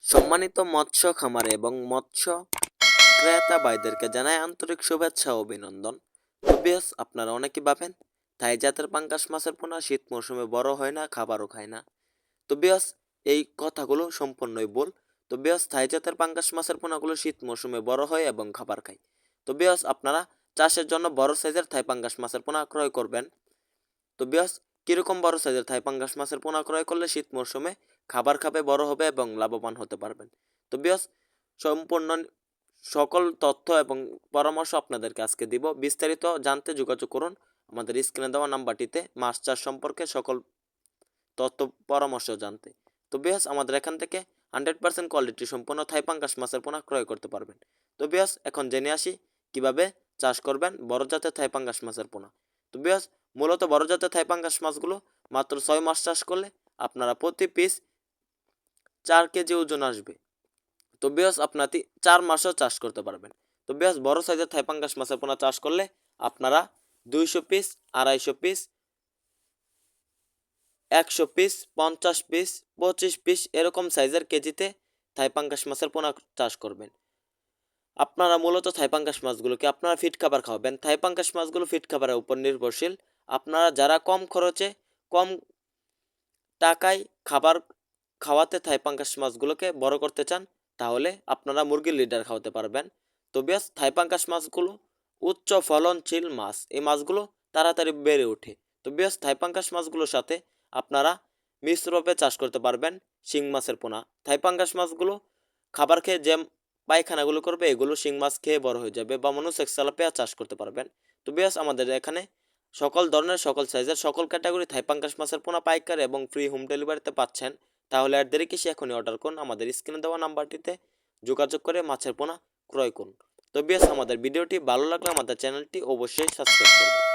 সম্মানিত মৎস্য খামারে এবং মৎস্য ক্রেতা ভাইদেরকে জানাই আন্তরিক শুভেচ্ছা ও অভিনন্দন। তো বিয়স, আপনারা অনেকে ভাবেন থাই জাতের পাঙ্গাস মাছের পোনা শীত মৌসুমে বড় হয় না, খাবারও খায় না। তো বিয়স, এই কথাগুলো সম্পূর্ণই ভুল। তো বিয়স, থাই জাতের পাঙ্গাস মাছের পোনাগুলো শীত মৌসুমে বড় হয় এবং খাবার খায়। তো বিয়স, আপনারা চাষের জন্য বড় সাইজের থাই পাঙ্গাস মাছের পোনা ক্রয় করবেন। তো বিয়স, কিরকম বড় সাইজের থাই পাঙ্গাস মাছের পোনা ক্রয় করলে শীত মৌসুমে খাবার খাবে, বড় হবে এবং লাভবান হতে পারবেন। তো বিয়স, সম্পূর্ণ সকল তথ্য এবং পরামর্শ আপনাদেরকে আজকে দিব। বিস্তারিত জানতে যোগাযোগ করুন আমাদের স্ক্রিনে দেওয়া নাম্বারটিতে মাছ চাষ সম্পর্কে সকল তথ্য পরামর্শ জানতে। তো বিয়স, আমাদের এখান থেকে 100% কোয়ালিটি সম্পন্ন থাই পাঙ্গাস মাছের পোনা ক্রয় করতে পারবেন। তো বিয়স, এখন জেনে আসি কিভাবে চাষ করবেন বড় জাতের থাই পাঙ্গাস মাছের পোনা। তো বিয়স, মূলত বড় জাতের থাই পাঙ্গাস মাছগুলো মাত্র 6 মাস চাষ করলে আপনারা প্রতি পিস 4 কেজি ওজন আসবে। তো বিয়স, আপনার 4 মাসও চাষ করতে পারবেন। তো বিয়স, বড় সাইজের থাই পাঙ্গাস মাছের পোনা চাষ করলে আপনারা 200 piece, 250 piece, 100 piece, 50 piece, 25 piece এরকম সাইজের কেজিতে থাই পাঙ্গাস মাছের পোনা চাষ করবেন। আপনারা মূলত থাই পাঙ্গাস মাছগুলোকে আপনারা ফিড খাবার খাওয়াবেন। থাই পাঙ্গাস মাছগুলো ফিড খাবারের উপর নির্ভরশীল। আপনারা যারা কম খরচে, কম টাকায় খাবার খাওয়াতে থাই পাঙ্গাস মাছগুলোকে বড় করতে চান, তাহলে আপনারা মুরগির লিডার খাওয়াতে পারবেন। তো বেশ, থাই পাঙ্গাস মাছগুলো উচ্চ ফলনশীল মাছ। এই মাছগুলো তাড়াতাড়ি বেড়ে ওঠে। তো বেশ, থাই পাঙ্গাস মাছগুলোর সাথে আপনারা মিশ্রভাবে চাষ করতে পারবেন শিং মাছের পোনা। থাই পাঙ্গাস মাছগুলো খাবার খেয়ে যে পায়খানাগুলো করবে, এগুলো শিং মাছ খেয়ে বড় হয়ে যাবে, বা মনোসেক্স তেলাপিয়া চাষ করতে পারবেন। তো বেশ, আমাদের এখানে সকল ধরনের, সকল সাইজের, সকল ক্যাটাগরি থাই পাঙ্গাস মাছের পোনা পাইকারি এবং ফ্রি হোম ডেলিভারিতে পাচ্ছেন। তাহলে আর দেরি কিসে, এখনই অর্ডার করুন। আমাদের স্ক্রিনে দেওয়া নাম্বারটিতে যোগাযোগ করে মাছের পোনা ক্রয় করুন। তো বেশ, আমাদের ভিডিওটি ভালো লাগলে আমাদের চ্যানেলটি অবশ্যই সাবস্ক্রাইব করুন।